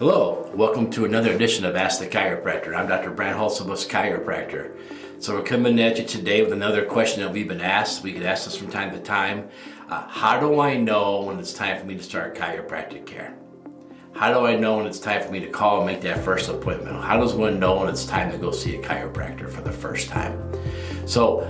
Hello, welcome to another edition of Ask the Chiropractor. I'm Dr. Brian Holtzabus, chiropractor. So we're coming at you today with another question that we've been asked. We get asked this from time to time. How do I know when it's time for me to start chiropractic care? How do I know when it's time for me to call and make that first appointment? How does one know when it's time to go see a chiropractor for the first time? So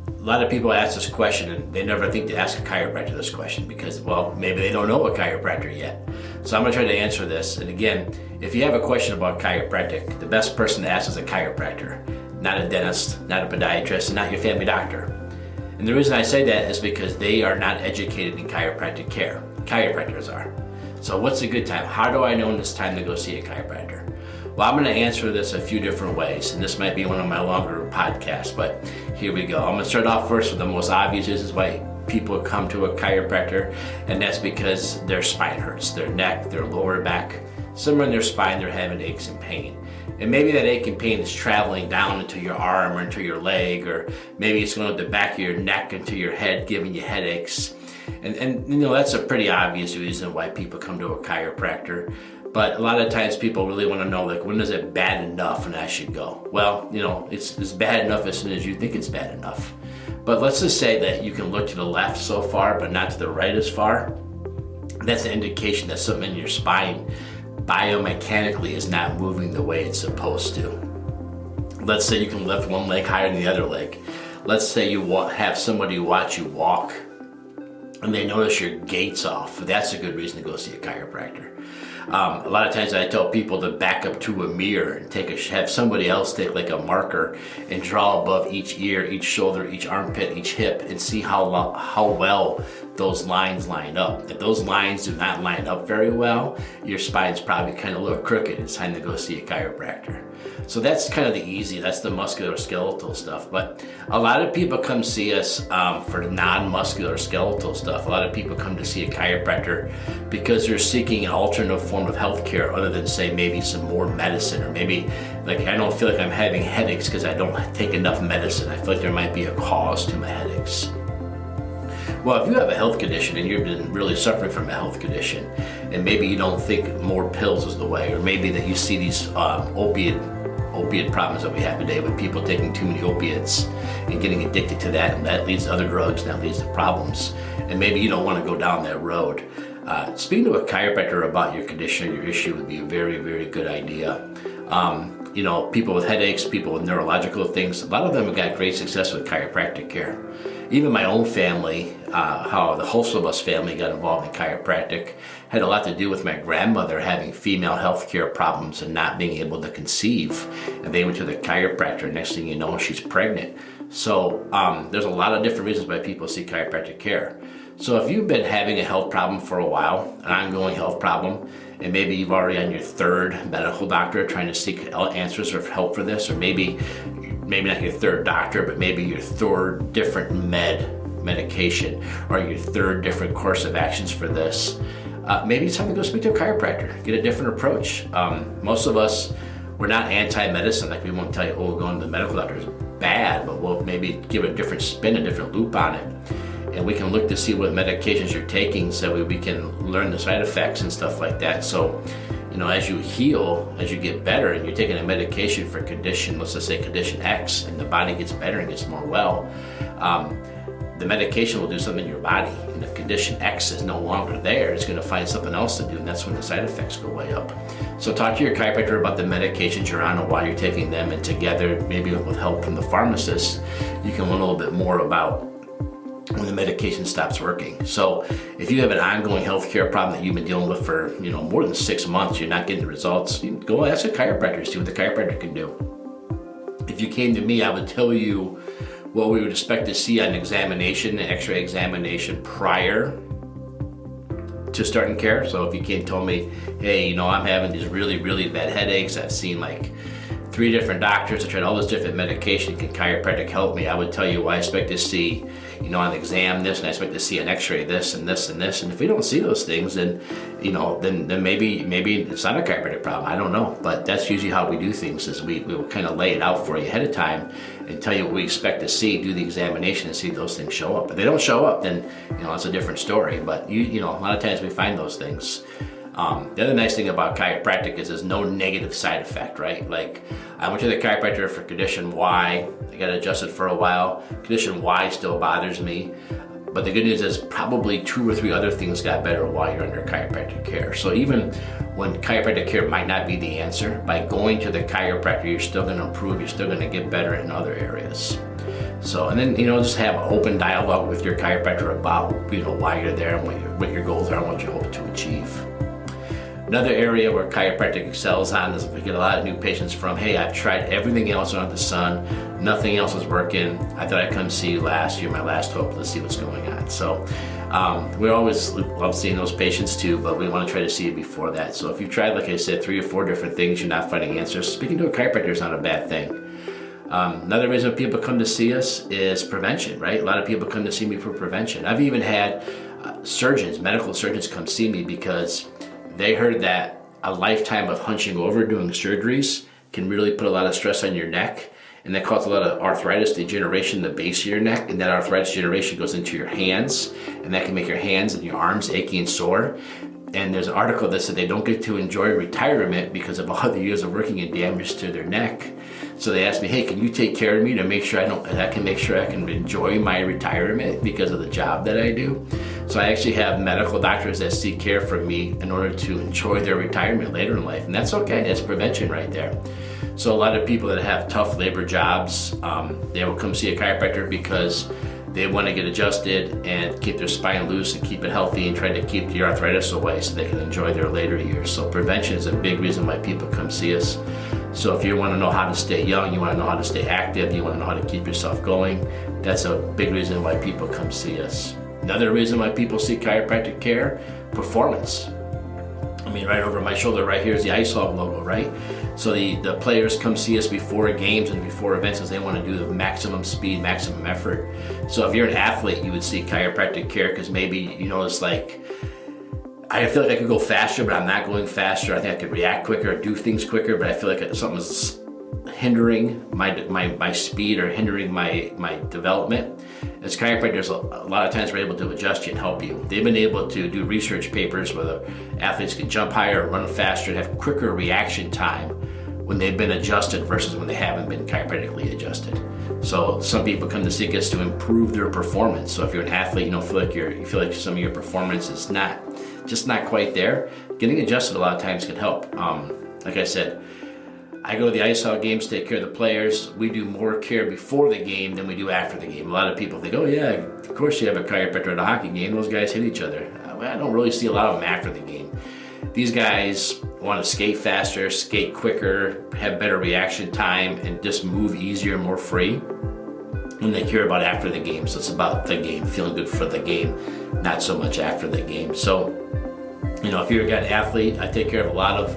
a lot of people ask this question and they never think to ask a chiropractor this question because, well, maybe they don't know a chiropractor yet. So I'm going to try to answer this. And again, if you have a question about chiropractic, the best person to ask is a chiropractor, not a dentist, not a podiatrist, and not your family doctor. And the reason I say that is because they are not educated in chiropractic care. Chiropractors are. So what's a good time? How do I know when it's time to go see a chiropractor? Well, I'm going to answer this a few different ways, and this might be one of my longer podcasts, but here we go. I'm going to start off first with the most obvious. This is why people come to a chiropractor, and that's because their spine hurts, their neck, their lower back, somewhere in their spine they're having aches and pain. And maybe that ache and pain is traveling down into your arm or into your leg, or maybe it's going to the back of your neck into your head, giving you headaches. And you know, that's a pretty obvious reason why people come to a chiropractor. But a lot of times people really want to know, like, when is it bad enough and I should go? Well, you know, it's bad enough as soon as you think it's bad enough. But let's just say that you can look to the left so far, but not to the right as far. That's an indication that something in your spine biomechanically is not moving the way it's supposed to. Let's say you can lift one leg higher than the other leg. Let's say you have somebody watch you walk and they notice your gait's off. That's a good reason to go see a chiropractor. A lot of times I tell people to back up to a mirror and have somebody else take like a marker and draw above each ear, each shoulder, each armpit, each hip, and see how well those lines line up. If those lines do not line up very well, your spine's probably kind of a little crooked. It's time to go see a chiropractor. So that's kind of that's the musculoskeletal stuff. But a lot of people come see us for non-muscular skeletal stuff. A lot of people come to see a chiropractor because they're seeking an alternative form of healthcare other than, say, maybe some more medicine, or maybe like I don't feel like I'm having headaches because I don't take enough medicine. I feel like there might be a cause to my headaches. Well, if you have a health condition and you've been really suffering from a health condition, and maybe you don't think more pills is the way, or maybe that you see these opiate problems that we have today with people taking too many opiates and getting addicted to that, and that leads to other drugs, and that leads to problems, and maybe you don't want to go down that road. Speaking to a chiropractor about your condition or your issue would be a very, very good idea. You know, people with headaches, people with neurological things, a lot of them have got great success with chiropractic care. Even my own family, how the Holtzabus family got involved in chiropractic, had a lot to do with my grandmother having female health care problems and not being able to conceive. And they went to the chiropractor. Next thing you know, she's pregnant. So there's a lot of different reasons why people see chiropractic care. So if you've been having a health problem for a while, an ongoing health problem, and maybe you've already on your third medical doctor trying to seek answers or help for this, or maybe not your third doctor, but maybe your third different medication, or your third different course of actions for this, maybe it's time to go speak to a chiropractor, get a different approach. Most of us, we're not anti-medicine. Like, we won't tell you, oh, going to the medical doctor is bad, but we'll maybe give it a different spin, a different loop on it. And we can look to see what medications you're taking so we can learn the side effects and stuff like that. So, you know, as you heal, as you get better, and you're taking a medication for condition, let's just say condition X, and the body gets better and gets more well, the medication will do something in your body. And if condition X is no longer there, it's going to find something else to do, and that's when the side effects go way up. So talk to your chiropractor about the medications you're on and why you're taking them, and together, maybe with help from the pharmacist, you can learn a little bit more about when the medication stops working. So if you have an ongoing healthcare problem that you've been dealing with for, you know, more than 6 months, you're not getting the results, you go ask a chiropractor, see what the chiropractor can do. If you came to me, I would tell you what we would expect to see on examination, an x-ray examination prior to starting care. So if you came and told me, hey, you know, I'm having these really, really bad headaches, I've seen like 3 different doctors, I tried all this different medication, can chiropractic help me? I would tell you, well, I expect to see, you know, on the exam this, and I expect to see an x-ray this and this and this. And if we don't see those things, then, you know, then maybe it's not a chiropractic problem. I don't know. But that's usually how we do things, is we will kind of lay it out for you ahead of time and tell you what we expect to see, do the examination, and see if those things show up. If they don't show up, then, you know, it's a different story. But, you know, a lot of times we find those things. The other nice thing about chiropractic is there's no negative side effect, right? Like, I went to the chiropractor for condition Y. I got adjusted for a while. Condition Y still bothers me. But the good news is probably 2 or 3 other things got better while you're under chiropractic care. So even when chiropractic care might not be the answer, by going to the chiropractor, you're still going to improve. You're still going to get better in other areas. So, and then, just have an open dialogue with your chiropractor about, why you're there and what your goals are and what you hope to achieve. Another area where chiropractic excels on is we get a lot of new patients from, hey, I've tried everything else under the sun, nothing else is working. I thought I'd come see you last year, my last hope. Let's see what's going on. So we always love seeing those patients too, but we want to try to see you before that. So if you've tried, like I said, 3 or 4 different things, you're not finding answers, speaking to a chiropractor is not a bad thing. Another reason people come to see us is prevention, right? A lot of people come to see me for prevention. I've even had medical surgeons come see me because they heard that a lifetime of hunching over doing surgeries can really put a lot of stress on your neck, and that causes a lot of arthritis degeneration in the base of your neck, and that arthritis degeneration goes into your hands, and that can make your hands and your arms achy and sore. And there's an article that said they don't get to enjoy retirement because of all the years of working and damage to their neck. So they asked me, hey, can you take care of me to make sure I can enjoy my retirement because of the job that I do? So I actually have medical doctors that seek care from me in order to enjoy their retirement later in life. And that's okay, that's prevention right there. So a lot of people that have tough labor jobs, they will come see a chiropractor because they want to get adjusted and keep their spine loose and keep it healthy and try to keep the arthritis away so they can enjoy their later years. So prevention is a big reason why people come see us. So if you want to know how to stay young, you want to know how to stay active, you want to know how to keep yourself going, that's a big reason why people come see us. Another reason why people seek chiropractic care, performance. Right over my shoulder right here is the IceHog logo, right? So the players come see us before games and before events because they want to do the maximum speed, maximum effort. So if you're an athlete, you would seek chiropractic care because maybe, it's like, I feel like I could go faster, but I'm not going faster. I think I could react quicker, do things quicker, but I feel like something's hindering my speed or hindering my development. As chiropractors, a lot of times we're able to adjust you and help you. They've been able to do research papers where the athletes can jump higher, run faster, and have quicker reaction time when they've been adjusted versus when they haven't been chiropractically adjusted. So some people come to seek us to improve their performance. So if you're an athlete, you feel like some of your performance is not quite there, getting adjusted a lot of times can help. Like I said, I go to the IceHog games, take care of the players. We do more care before the game than we do after the game. A lot of people think, oh yeah, of course you have a chiropractor at a hockey game. Those guys hit each other. I don't really see a lot of them after the game. These guys want to skate faster, skate quicker, have better reaction time, and just move easier, more free. And they care about after the game. So it's about the game, feeling good for the game, not so much after the game. So, if you're an athlete, I take care of a lot of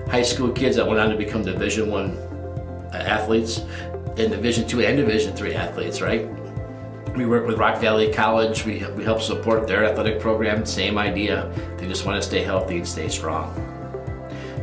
high school kids that went on to become Division I athletes, and Division II and Division III athletes, right? We work with Rock Valley College. We help support their athletic program. Same idea. They just want to stay healthy and stay strong.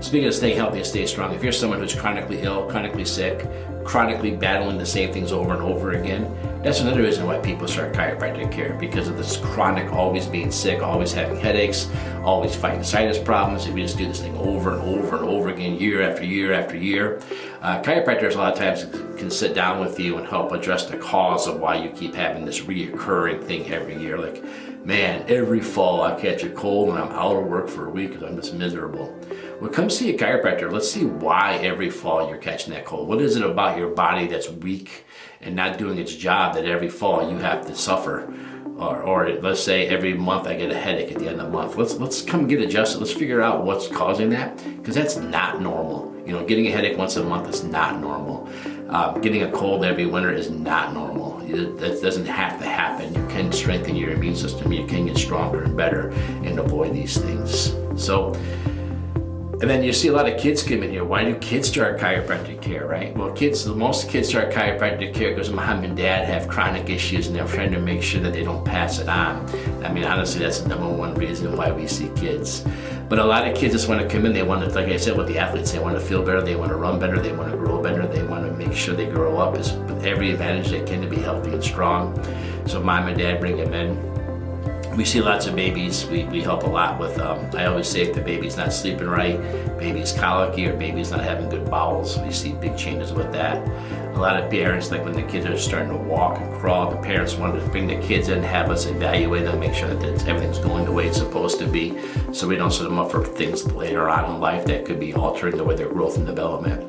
Speaking of staying healthy and stay strong, if you're someone who's chronically ill, chronically sick, chronically battling the same things over and over again, that's another reason why people start chiropractic care, because of this chronic always being sick, always having headaches, always fighting sinus problems. If you just do this thing over and over and over again, year after year after year, chiropractors a lot of times can sit down with you and help address the cause of why you keep having this reoccurring thing every year. Like, man, every fall I catch a cold and I'm out of work for a week because I'm just miserable. Well, come see a chiropractor. Let's see why every fall you're catching that cold. What is it about your body that's weak and not doing its job that every fall you have to suffer? Or let's say every month I get a headache at the end of the month. Let's come get adjusted. Let's figure out what's causing that, because that's not normal. Getting a headache once a month is not normal. Getting a cold every winter is not normal. That doesn't have to happen. You can strengthen your immune system. You can get stronger and better and avoid these things. And then you see a lot of kids come in here. Why do kids start chiropractic care, right? Well, most kids start chiropractic care because mom and dad have chronic issues and they're trying to make sure that they don't pass it on. Honestly, that's the number one reason why we see kids. But a lot of kids just want to come in. They want to, like I said with the athletes, they want to feel better, they want to run better, they want to grow better, they want to make sure they grow up with every advantage they can to be healthy and strong. So mom and dad bring them in. We see lots of babies. We help a lot with, I always say if the baby's not sleeping right, baby's colicky, or baby's not having good bowels, we see big changes with that. A lot of parents, like when the kids are starting to walk and crawl, the parents want to bring the kids in, have us evaluate them, make sure that everything's going the way it's supposed to be, so we don't set them up for things later on in life that could be altering the way their growth and development.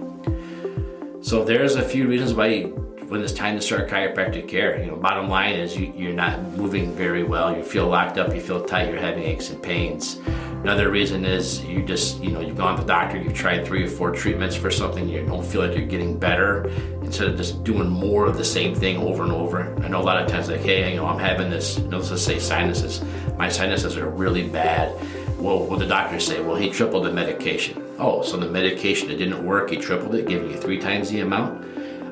So there's a few reasons why when it's time to start chiropractic care. Bottom line is you're not moving very well. You feel locked up, you feel tight, you're having aches and pains. Another reason is you've gone to the doctor, you've tried 3 or 4 treatments for something, you don't feel like you're getting better, instead of just doing more of the same thing over and over. I know a lot of times like, hey, I'm having this, let's just say sinuses. My sinuses are really bad. Well, what the doctors say, well, he tripled the medication. Oh, so the medication, it didn't work, he tripled it, giving you 3 times the amount.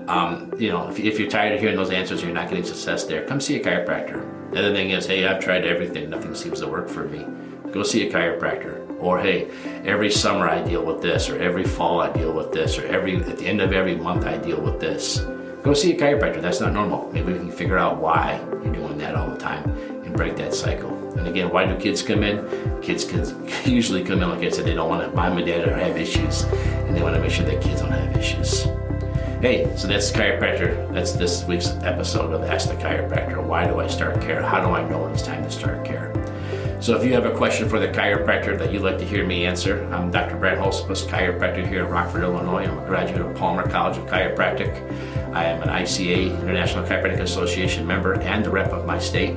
If you're tired of hearing those answers, you're not getting success there, come see a chiropractor. The other thing is, hey, I've tried everything, nothing seems to work for me. Go see a chiropractor. Or hey, every summer I deal with this, or every fall I deal with this, or at the end of every month I deal with this. Go see a chiropractor, that's not normal. Maybe we can figure out why you're doing that all the time and break that cycle. And again, why do kids come in? Kids can usually come in, like I said, they don't want mom and dad to have issues, and they want to make sure that kids don't have issues. Hey, so that's chiropractor. That's this week's episode of Ask the Chiropractor. Why do I start care? How do I know when it's time to start care? So if you have a question for the chiropractor that you'd like to hear me answer, I'm Dr. Brad Holsopus, chiropractor here in Rockford, Illinois. I'm a graduate of Palmer College of Chiropractic. I am an ICA, International Chiropractic Association member, and the rep of my state.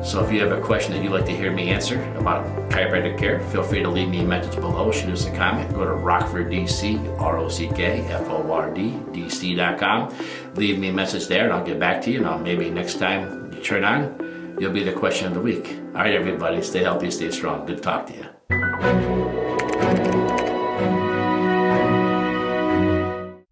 So if you have a question that you'd like to hear me answer about chiropractic care, feel free to leave me a message below, shoot us a comment, go to Rockford, DC, ROCKFORD, DC.com. Leave me a message there and I'll get back to you, and maybe next time you turn on, you'll be the question of the week. All right, everybody, stay healthy, stay strong. Good to talk to you.